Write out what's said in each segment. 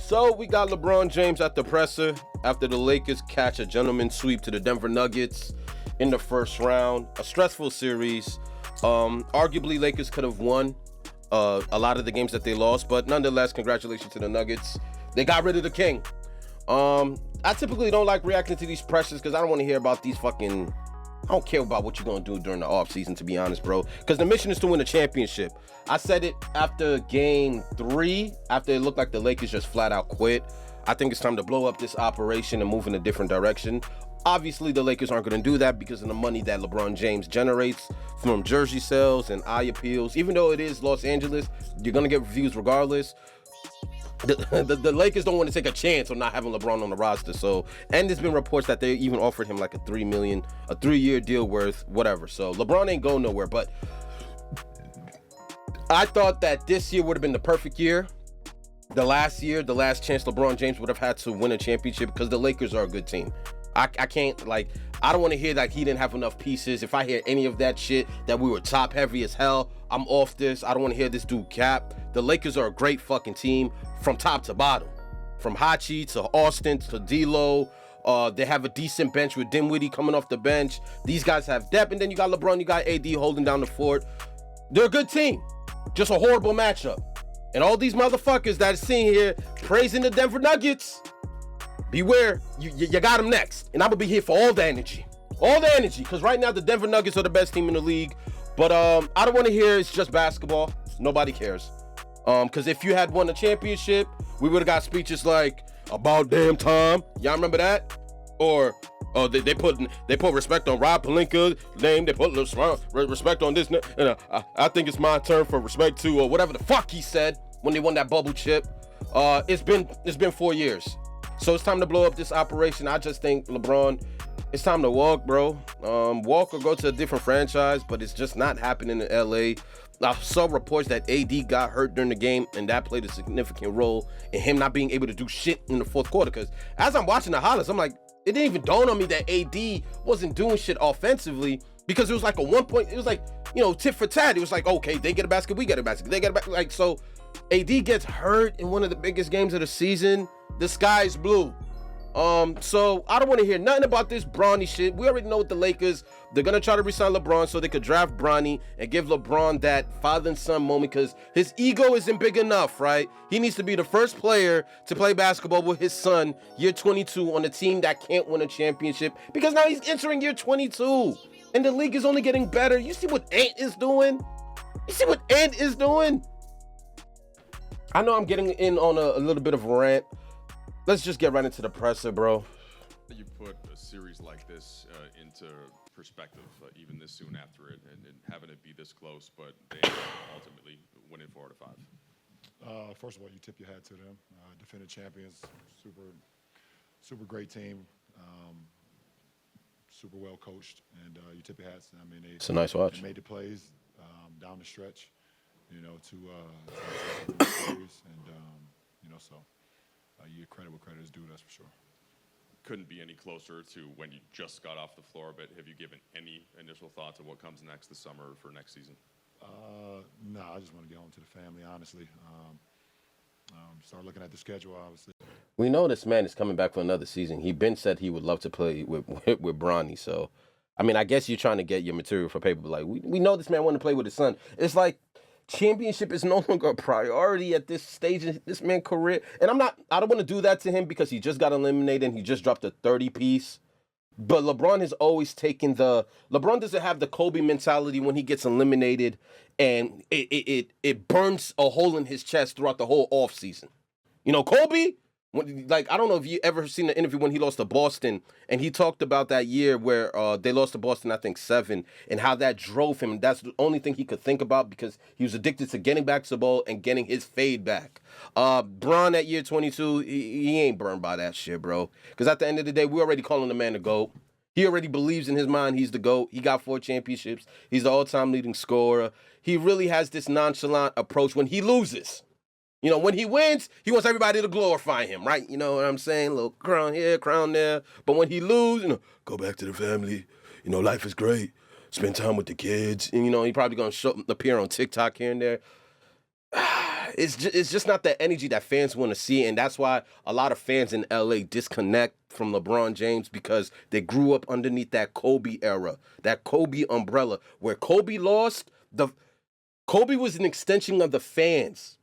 So we got LeBron James at the presser after the Lakers catch a gentleman sweep to the Denver Nuggets in the first round. A stressful series. Arguably, Lakers could have won a lot of the games that they lost, but nonetheless, congratulations to the Nuggets. They got rid of the king. I typically don't like reacting to these pressures because I don't want to hear about these fucking... I don't care about what you're going to do during the offseason, to be honest, bro. Because the mission is to win a championship. I said it after game 3, after it looked like the Lakers just flat out quit. I think it's time to blow up this operation and move in a different direction. Obviously, the Lakers aren't going to do that because of the money that LeBron James generates from jersey sales and eye appeals. Even though it is Los Angeles, you're going to get reviews regardless. The Lakers don't want to take a chance on not having LeBron on the roster. So, and there's been reports that they even offered him like a $3 million, a 3-year deal worth whatever. So LeBron ain't going nowhere. But I thought that this year would have been the perfect year. The last chance LeBron James would have had to win a championship because the Lakers are a good team. I can't, like, I don't want to hear that he didn't have enough pieces. If I hear any of that shit, that we were top heavy as hell, I'm off this. I don't want to hear this dude cap. The Lakers are a great fucking team from top to bottom. From Hachi to Austin to D'Lo. They have a decent bench with Dinwiddie coming off the bench. These guys have depth. And then you got LeBron, you got AD holding down the fort. They're a good team. Just a horrible matchup. And all these motherfuckers that are sitting here praising the Denver Nuggets, beware, you got them next. And I'm going to be here for all the energy. All the energy. Because right now, the Denver Nuggets are the best team in the league. But I don't want to hear it's just basketball. Nobody cares. Because if you had won a championship, we would have got speeches like, about damn time. Y'all remember that? Or they put respect on Rob Pelinka's name. They put respect on this. And I think it's my turn for respect to, or whatever the fuck he said when they won that bubble chip. It's been 4 years. So it's time to blow up this operation. I just think, LeBron, it's time to walk, bro. Walk or go to a different franchise, but it's just not happening in LA. I saw reports that AD got hurt during the game, and that played a significant role in him not being able to do shit in the fourth quarter. Because as I'm watching the highlights, I'm like, it didn't even dawn on me that AD wasn't doing shit offensively, because it was like a 1 point, it was like, tit for tat. It was like, okay, they get a basket, we get a basket, they get a basket. Like, so AD gets hurt in one of the biggest games of the season. The sky's blue. So I don't want to hear nothing about this Bronny shit. We already know with the Lakers, they're going to try to resign LeBron so they could draft Bronny and give LeBron that father and son moment, because his ego isn't big enough, right? He needs to be the first player to play basketball with his son, year 22, on a team that can't win a championship, because now he's entering year 22 and the league is only getting better. You see what Ant is doing? I know I'm getting in on a little bit of a rant. Let's just get right into the presser, bro. You put a series like this into perspective, even this soon after it, and having it be this close, but they ultimately winning 4 out of 5. First of all, you tip your hat to them. Defending champions, super great team, super well coached, and you tip your hats. I mean, it's a nice watch. They made the plays down the stretch, to win the series, and so. You get credit where credit is due, that's for sure. Couldn't be any closer to when you just got off the floor, but have you given any initial thoughts of what comes next this summer for next season? No, I just want to get home to the family, honestly. Start looking at the schedule, obviously. We know this man is coming back for another season. He been said he would love to play with Bronny. So, I mean, I guess you're trying to get your material for paper. But like, we know this man want to play with his son. It's like, championship is no longer a priority at this stage in this man's career. And I don't want to do that to him because he just got eliminated and he just dropped a 30-piece. But LeBron has always taken LeBron doesn't have the Kobe mentality when he gets eliminated and it burns a hole in his chest throughout the whole offseason. Kobe, I don't know if you ever seen the interview when he lost to Boston, and he talked about that year where they lost to Boston, I think 7, and how that drove him. And that's the only thing he could think about because he was addicted to getting back to the ball and getting his fade back. Bron at year 22, he ain't burned by that shit, bro. Because at the end of the day, we're already calling the man the GOAT. He already believes in his mind he's the GOAT. He got 4 championships. He's the all-time leading scorer. He really has this nonchalant approach when he loses. When he wins, he wants everybody to glorify him, right? You know what I'm saying? A little crown here, crown there. But when he loses, go back to the family. Life is great. Spend time with the kids. And, he probably going to appear on TikTok here and there. it's just not the energy that fans want to see, and that's why a lot of fans in LA disconnect from LeBron James because they grew up underneath that Kobe era, that Kobe umbrella, where Kobe lost. Kobe was an extension of the fans.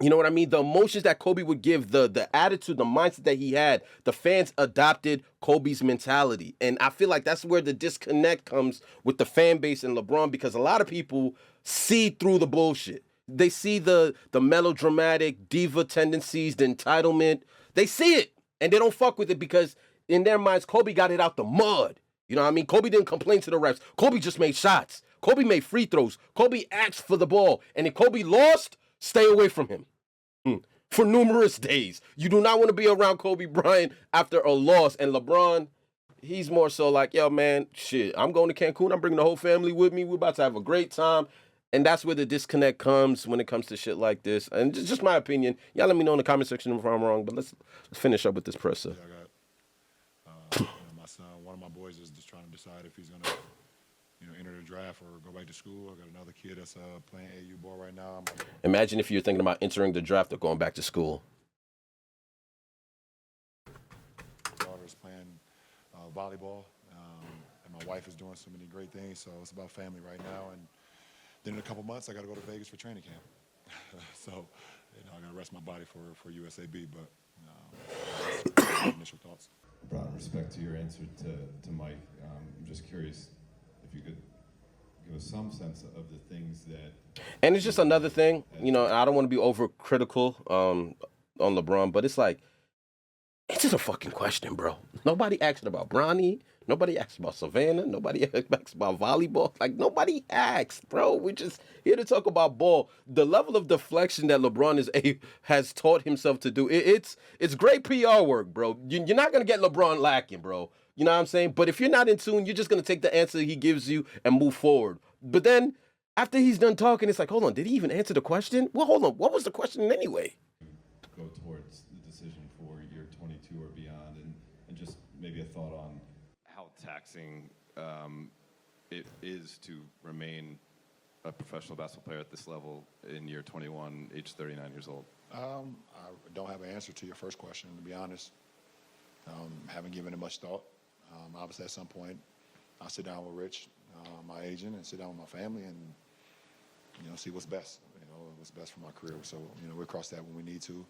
You know what I mean? The emotions that Kobe would give, the attitude, the mindset that he had, the fans adopted Kobe's mentality. And I feel like that's where the disconnect comes with the fan base and LeBron, because a lot of people see through the bullshit. They see the melodramatic diva tendencies, the entitlement. They see it and they don't fuck with it because in their minds, Kobe got it out the mud. You know what I mean? Kobe didn't complain to the refs. Kobe just made shots. Kobe made free throws. Kobe asked for the ball. And if Kobe lost, stay away from him. For numerous days. You do not want to be around Kobe Bryant after a loss. And LeBron, he's more so like, yo, man, shit, I'm going to Cancun. I'm bringing the whole family with me. We're about to have a great time. And that's where the disconnect comes when it comes to shit like this. And just my opinion. Y'all let me know in the comment section if I'm wrong. But let's finish up with this presser. Yeah, I got my son. One of my boys is just trying to decide if he's gonna, enter the draft or go back to school. I got another kid that's playing AU ball right now. Imagine if you're thinking about entering the draft or going back to school. My daughter's playing volleyball, and my wife is doing so many great things. So it's about family right now. And then in a couple months, I got to go to Vegas for training camp. So, I got to rest my body for USAB. But that's my initial thoughts. Brought respect to your answer to Mike. I'm just curious if you could give us some sense of the things that. And it's just another thing, I don't want to be overcritical on LeBron, but it's like, it's just a fucking question, bro. Nobody asked about Bronny. Nobody asked about Savannah. Nobody asked about volleyball. Like, nobody asked, bro. We're just here to talk about ball. The level of deflection that LeBron has taught himself to do, it's great PR work, bro. You're not going to get LeBron lacking, bro. You know what I'm saying? But if you're not in tune, you're just going to take the answer he gives you and move forward. But then, after he's done talking, it's like, hold on, did he even answer the question? Well, hold on, what was the question anyway? Go towards the decision for year 22 or beyond, and just maybe a thought on how taxing it is to remain a professional basketball player at this level in year 21, age 39 years old. I don't have an answer to your first question, to be honest. Haven't given it much thought. Obviously, at some point, I'll sit down with Rich, my agent, and sit down with my family and, see what's best, what's best for my career. So, we'll cross that when we need to.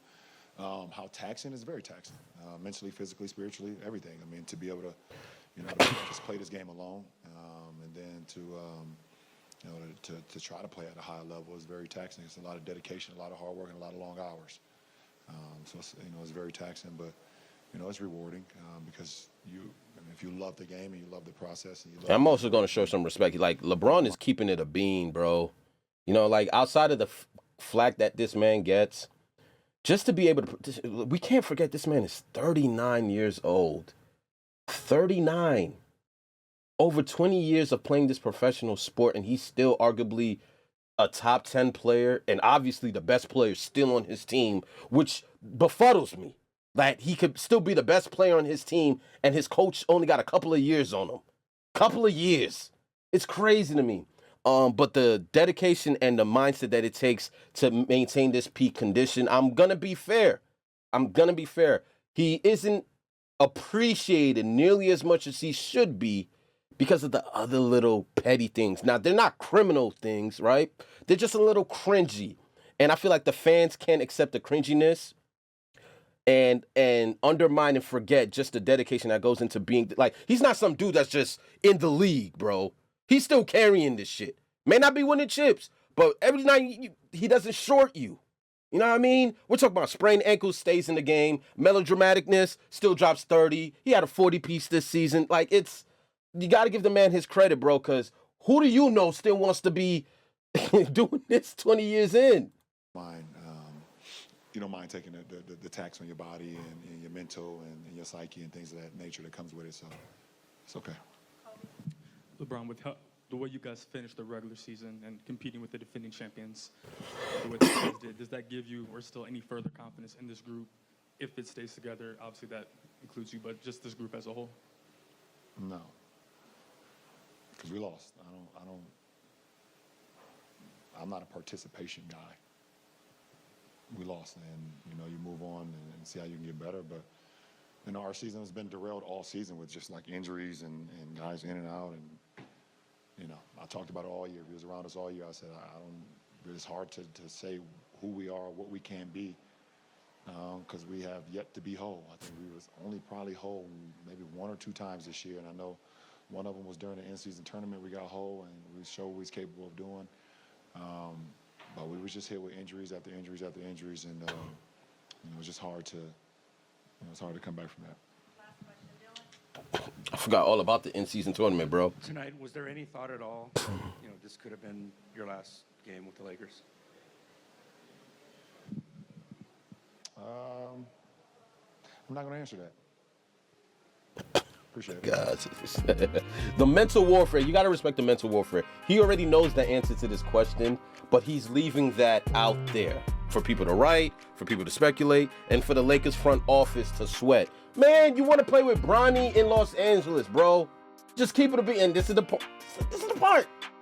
How taxing is very taxing, mentally, physically, spiritually, everything. I mean, to be able to, to just play this game alone, and then to try to play at a high level is very taxing. It's a lot of dedication, a lot of hard work, and a lot of long hours. So it's very taxing, but it's rewarding because if you love the game and you love the process, and I'm also going to show some respect. Like, LeBron is keeping it a bean, bro. Like, outside of the flack that this man gets, just to be able to, we can't forget this man is 39 years old. 39. Over 20 years of playing this professional sport, and he's still arguably a top 10 player, and obviously the best player still on his team, which befuddles me. That he could still be the best player on his team, and his coach only got a couple of years on him. Couple of years. It's crazy to me. But the dedication and the mindset that it takes to maintain this peak condition, I'm going to be fair. He isn't appreciated nearly as much as he should be because of the other little petty things. Now, they're not criminal things, right? They're just a little cringy. And I feel like the fans can't accept the cringiness and undermine and forget just the dedication that goes into being, like, he's not some dude that's just in the league, bro. He's still carrying this shit. May not be winning chips, but every night he doesn't short you. You know what I mean? We're talking about sprained ankles, stays in the game. Melodramaticness, still drops 30. He had a 40-piece this season. Like, you got to give the man his credit, bro, because who do you know still wants to be doing this 20 years in? You don't mind taking the tax on your body and your mental and your psyche and things of that nature that comes with it, so it's okay. LeBron, with the way you guys finished the regular season and competing with the defending champions, the way that you guys did, does that give you or still any further confidence in this group if it stays together? Obviously, that includes you, but just this group as a whole. No, because we lost. I'm not a participation guy. we lost, and you move on and see how you can get better. But our season has been derailed all season with just like injuries and guys in and out, and I talked about it all year. If he was around us all year, I said I don't. It's hard to say who we are, what we can be, because we have yet to be whole. I think we was only probably whole maybe 1 or 2 times this year, and I know one of them was during the in-season tournament. We got whole, and we showed what we was capable of doing. But we was just hit with injuries after injuries after injuries, and it was just hard to come back from that. Last question, Dylan. I forgot all about the in-season tournament, bro. Tonight, was there any thought at all, this could have been your last game with the Lakers? I'm not going to answer that. Appreciate it. God. The mental warfare, you got to respect the mental warfare. He already knows the answer to this question, but he's leaving that out there for people to write, for people to speculate, and for the Lakers front office to sweat. Man, you want to play with Bronny in Los Angeles, bro. Just keep it a bit. And this is the part.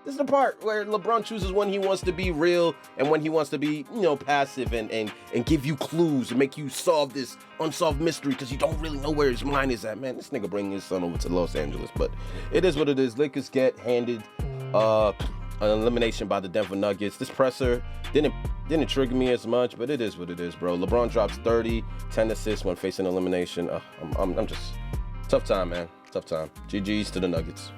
This is the part where LeBron chooses when he wants to be real and when he wants to be, passive and give you clues and make you solve this unsolved mystery because you don't really know where his mind is at. Man, this nigga bringing his son over to Los Angeles. But it is what it is. Lakers get handed an elimination by the Denver Nuggets. This presser didn't trigger me as much, but it is what it is, bro. LeBron drops 30, 10 assists when facing elimination. I'm just tough time, man. Tough time. GG's to the Nuggets.